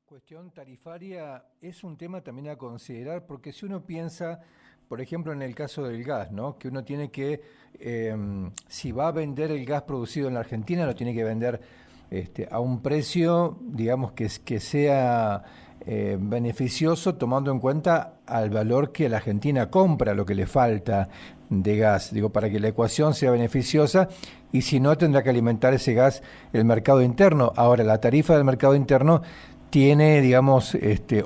Cuestión tarifaria es un tema también a considerar, porque si uno piensa, por ejemplo, en el caso del gas, ¿no? Que uno tiene que, si va a vender el gas producido en la Argentina, lo tiene que vender a un precio, digamos, que sea beneficioso, tomando en cuenta al valor que la Argentina compra, lo que le falta de gas, digo, para que la ecuación sea beneficiosa, y si no, tendrá que alimentar ese gas el mercado interno. Ahora, la tarifa del mercado interno tiene, digamos,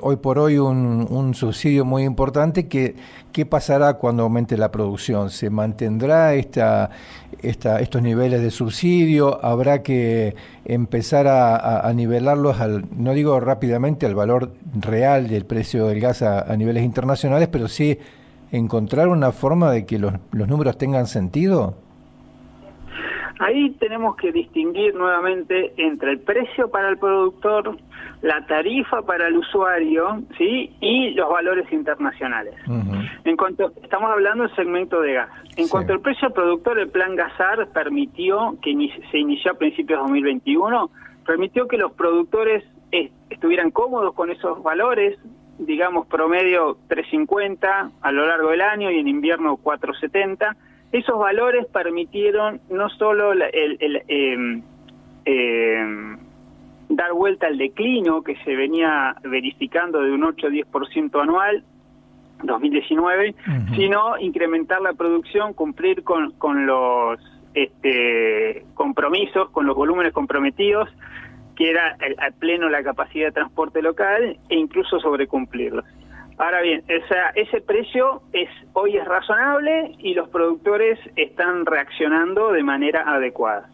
hoy por hoy un subsidio muy importante. ¿Qué pasará cuando aumente la producción? ¿Se mantendrá estos niveles de subsidio? ¿Habrá que empezar a nivelarlos, no digo rápidamente, al valor real del precio del gas a niveles internacionales, pero sí encontrar una forma de que los números tengan sentido? Ahí tenemos que distinguir nuevamente entre el precio para el productor, la tarifa para el usuario, ¿sí? Y los valores internacionales. En cuanto estamos hablando del segmento de gas. En cuanto al precio al productor, el plan GASAR permitió, que se inició a principios de 2021, permitió que los productores estuvieran cómodos con esos valores, digamos promedio 3.50 a lo largo del año y en invierno 4.70. Esos valores permitieron no solo dar vuelta al declino que se venía verificando de un 8-10% anual, 2019, sino incrementar la producción, cumplir con los compromisos, con los volúmenes comprometidos, que era al pleno la capacidad de transporte local, e incluso sobrecumplirlos. Ahora bien, ese precio hoy es razonable y los productores están reaccionando de manera adecuada.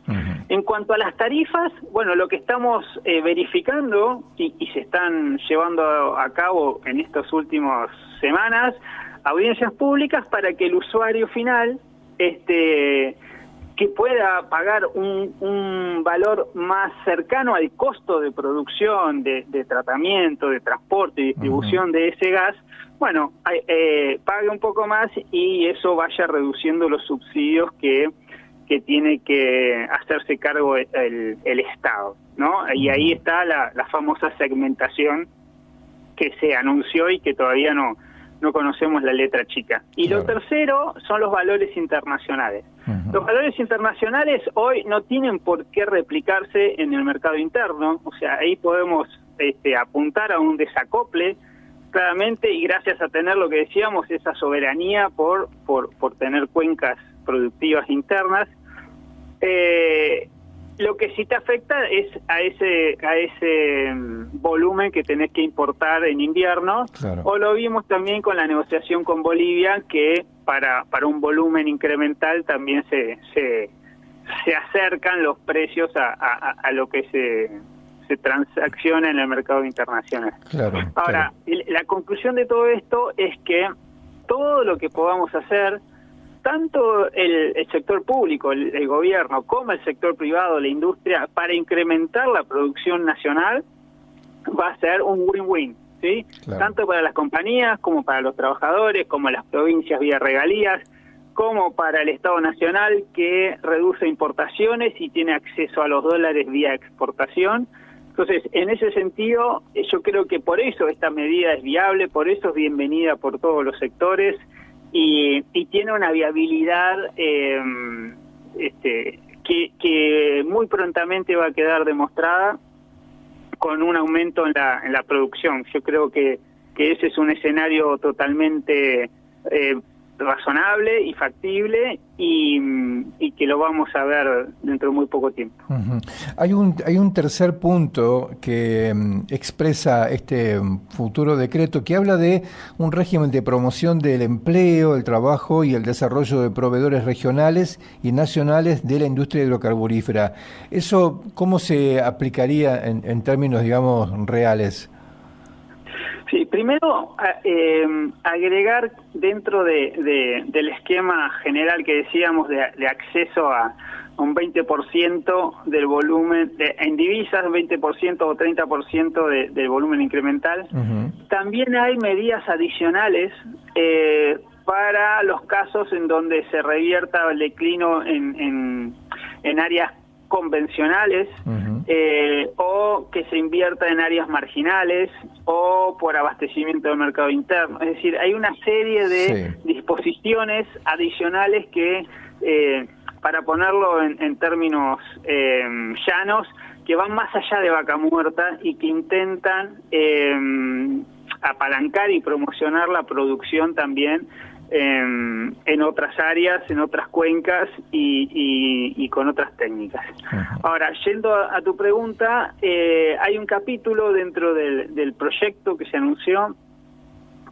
En cuanto a las tarifas, bueno, lo que estamos verificando y se están llevando a cabo en estas últimas semanas, audiencias públicas para que el usuario final que pueda pagar un valor más cercano al costo de producción, de tratamiento, de transporte y distribución de ese gas, bueno, pague un poco más y eso vaya reduciendo los subsidios que tiene que hacerse cargo el Estado, ¿no? Y ahí está la famosa segmentación que se anunció y que todavía no conocemos la letra chica. Y lo tercero son los valores internacionales. Los valores internacionales hoy no tienen por qué replicarse en el mercado interno, o sea, ahí podemos apuntar a un desacople claramente, y gracias a tener lo que decíamos, esa soberanía por tener cuencas productivas internas. Lo que sí te afecta es a ese volumen que tenés que importar en invierno, o lo vimos también con la negociación con Bolivia, que para un volumen incremental también se acercan los precios a lo que se transacciona en el mercado internacional. Ahora, la conclusión de todo esto es que todo lo que podamos hacer, tanto el sector público, el gobierno, como el sector privado, la industria, para incrementar la producción nacional, va a ser un win-win, ¿sí? Tanto para las compañías, como para los trabajadores, como las provincias vía regalías, como para el Estado Nacional, que reduce importaciones y tiene acceso a los dólares vía exportación. Entonces, en ese sentido, yo creo que por eso esta medida es viable, por eso es bienvenida por todos los sectores, y tiene una viabilidad que muy prontamente va a quedar demostrada con un aumento en la producción. Yo creo que ese es un escenario totalmente razonable y factible, y que lo vamos a ver dentro de muy poco tiempo. Hay un tercer punto que expresa este futuro decreto, que habla de un régimen de promoción del empleo, el trabajo y el desarrollo de proveedores regionales y nacionales de la industria hidrocarburífera. ¿Eso cómo se aplicaría en términos, digamos, reales? Sí, primero agregar dentro del esquema general que decíamos de acceso a un 20% del volumen, en divisas, 20% o 30% del volumen incremental. También hay medidas adicionales para los casos en donde se revierta el declino en áreas convencionales, o que se invierta en áreas marginales, o por abastecimiento del mercado interno. Es decir, hay una serie de disposiciones adicionales que, para ponerlo en términos llanos, que van más allá de Vaca Muerta y que intentan apalancar y promocionar la producción también en otras áreas, en otras cuencas y con otras técnicas. Ahora, yendo a tu pregunta, hay un capítulo dentro del proyecto que se anunció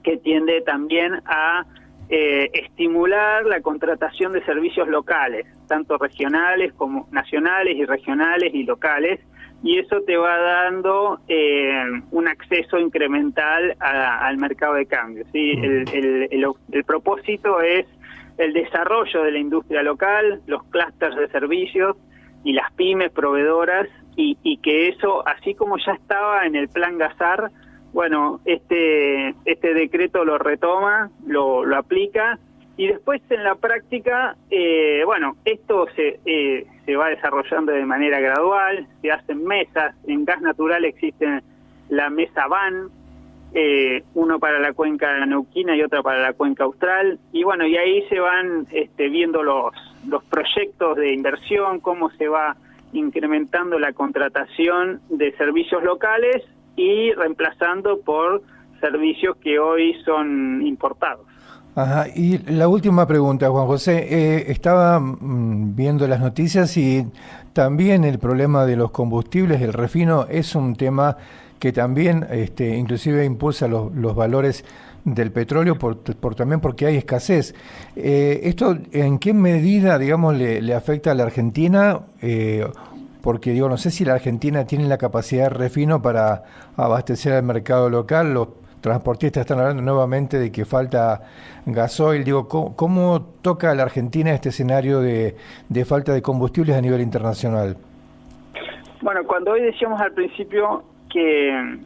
que tiende también a estimular la contratación de servicios locales, tanto regionales como nacionales y regionales y locales, y eso te va dando un acceso incremental al mercado de cambio, ¿sí? El propósito es el desarrollo de la industria local, los clústeres de servicios y las pymes proveedoras, y que eso, así como ya estaba en el plan GASAR, bueno, este decreto lo retoma, lo aplica, y después en la práctica, bueno, esto se va desarrollando de manera gradual, se hacen mesas, en gas natural existe la mesa VAN, uno para la cuenca neuquina y otra para la cuenca austral, y bueno, y ahí se van viendo los proyectos de inversión, cómo se va incrementando la contratación de servicios locales y reemplazando por servicios que hoy son importados. Ajá. Y la última pregunta, Juan José, estaba viendo las noticias y también el problema de los combustibles, el refino, es un tema que también inclusive impulsa los valores del petróleo también porque hay escasez. ¿Esto en qué medida, digamos, le afecta a la Argentina? Porque digo, no sé si la Argentina tiene la capacidad de refino para abastecer al mercado local. Los transportistas están hablando nuevamente de que falta gasoil. Digo, ¿cómo toca a la Argentina este escenario de falta de combustibles a nivel internacional? Bueno, cuando hoy decíamos al principio que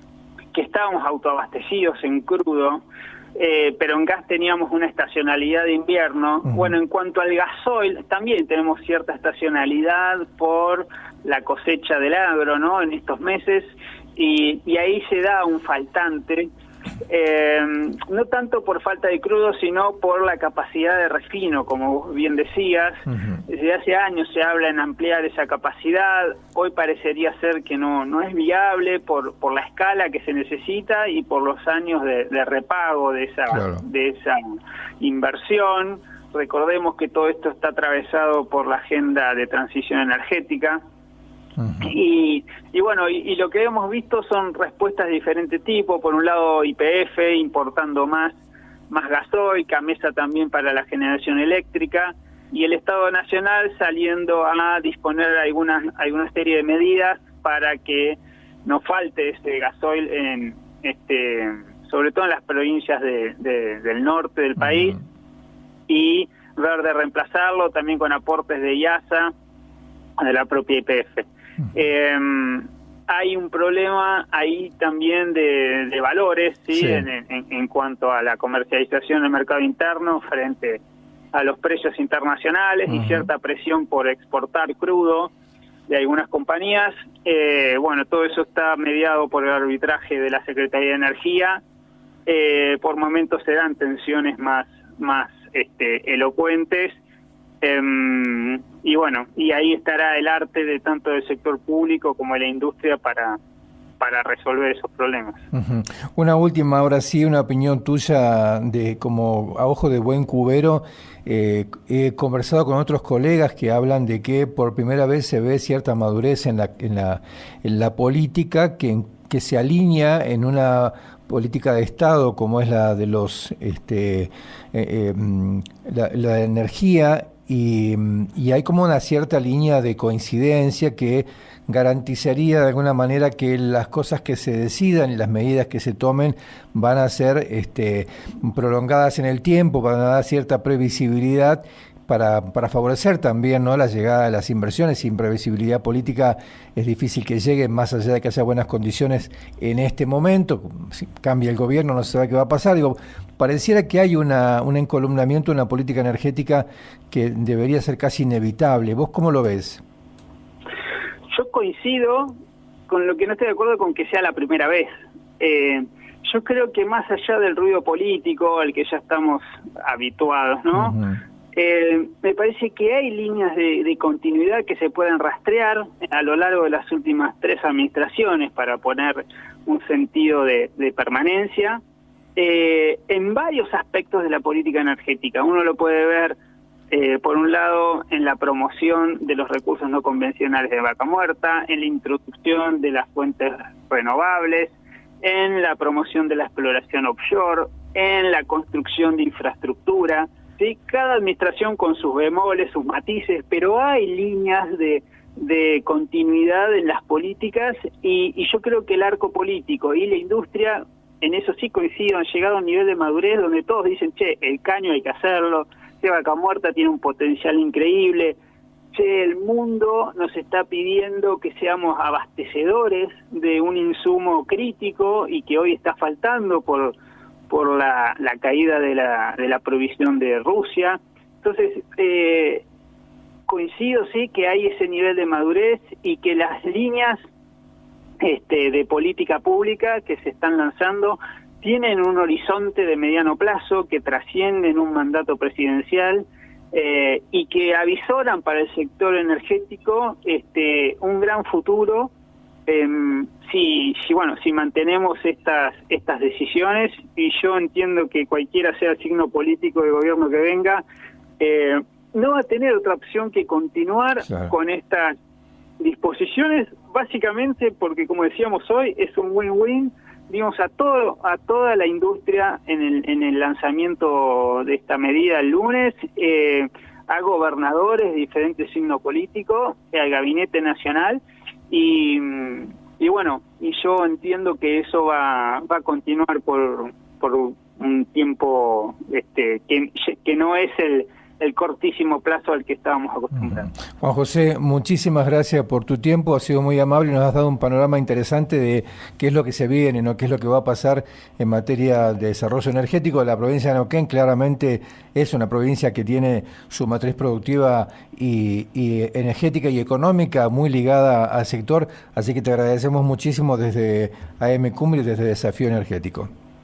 estábamos autoabastecidos en crudo, pero en gas teníamos una estacionalidad de invierno. Bueno, en cuanto al gasoil, también tenemos cierta estacionalidad por la cosecha del agro, ¿no?, en estos meses, y ahí se da un faltante, no tanto por falta de crudo, sino por la capacidad de refino, como vos bien decías. Desde hace años se habla en ampliar esa capacidad, hoy parecería ser que no es viable por la escala que se necesita y por los años de repago de esa inversión. Recordemos que todo esto está atravesado por la agenda de transición energética. Y bueno, y lo que hemos visto son respuestas de diferente tipo. Por un lado, YPF importando más gasoil, Camesa también para la generación eléctrica, y el Estado Nacional saliendo a disponer alguna serie de medidas para que no falte ese gasoil sobre todo en las provincias del norte del país, y ver de reemplazarlo también con aportes de IASA, de la propia YPF. Hay un problema ahí también de valores, ¿sí? En cuanto a la comercialización del mercado interno frente a los precios internacionales y cierta presión por exportar crudo de algunas compañías. Bueno, todo eso está mediado por el arbitraje de la Secretaría de Energía. Por momentos se dan tensiones más elocuentes. Y bueno, y ahí estará el arte de tanto del sector público como de la industria para resolver esos problemas. Una última, ahora sí, una opinión tuya como a ojo de buen cubero. He conversado con otros colegas que hablan de que por primera vez se ve cierta madurez en la política que se alinea en una política de Estado como es la de la energía. Y hay como una cierta línea de coincidencia que garantizaría de alguna manera que las cosas que se decidan y las medidas que se tomen van a ser prolongadas en el tiempo, van a dar cierta previsibilidad para favorecer también, ¿no?, la llegada de las inversiones. Sin previsibilidad política es difícil que lleguen, más allá de que haya buenas condiciones en este momento. Si cambia el gobierno, no se sabe qué va a pasar. Digo, pareciera que hay un encolumnamiento en la política energética que debería ser casi inevitable. ¿Vos cómo lo ves? yo coincido con lo que no estoy de acuerdo con que sea la primera vez. Yo creo que más allá del ruido político al que ya estamos habituados, ¿no? Me parece que hay líneas de continuidad que se pueden rastrear a lo largo de las últimas 3 administraciones para poner un sentido de permanencia en varios aspectos de la política energética. Uno lo puede ver, por un lado, en la promoción de los recursos no convencionales de Vaca Muerta, en la introducción de las fuentes renovables, en la promoción de la exploración offshore, en la construcción de infraestructura. ¿Sí? Cada administración con sus bemoles, sus matices, pero hay líneas de continuidad en las políticas y yo creo que el arco político y la industria, en eso sí coincido, han llegado a un nivel de madurez donde todos dicen, che, el caño hay que hacerlo, Vaca Muerta tiene un potencial increíble, che, el mundo nos está pidiendo que seamos abastecedores de un insumo crítico y que hoy está faltando por la caída de la provisión de Rusia. Entonces, coincido, sí, que hay ese nivel de madurez y que las líneas de política pública que se están lanzando tienen un horizonte de mediano plazo que trascienden un mandato presidencial y que avisoran para el sector energético un gran futuro si mantenemos estas decisiones, y yo entiendo que cualquiera sea el signo político de gobierno que venga, no va a tener otra opción que continuar con estas disposiciones, básicamente porque, como decíamos hoy, es un win-win, digamos, a toda la industria en el lanzamiento de esta medida el lunes, a gobernadores de diferentes signos políticos, al Gabinete Nacional, y bueno, y yo entiendo que eso va a continuar por un tiempo que no es el cortísimo plazo al que estábamos acostumbrados. Juan José, muchísimas gracias por tu tiempo, has sido muy amable y nos has dado un panorama interesante de qué es lo que se viene, ¿no? Qué es lo que va a pasar en materia de desarrollo energético. La provincia de Neuquén claramente es una provincia que tiene su matriz productiva y energética y económica muy ligada al sector, así que te agradecemos muchísimo desde AM Cumbre y desde Desafío Energético.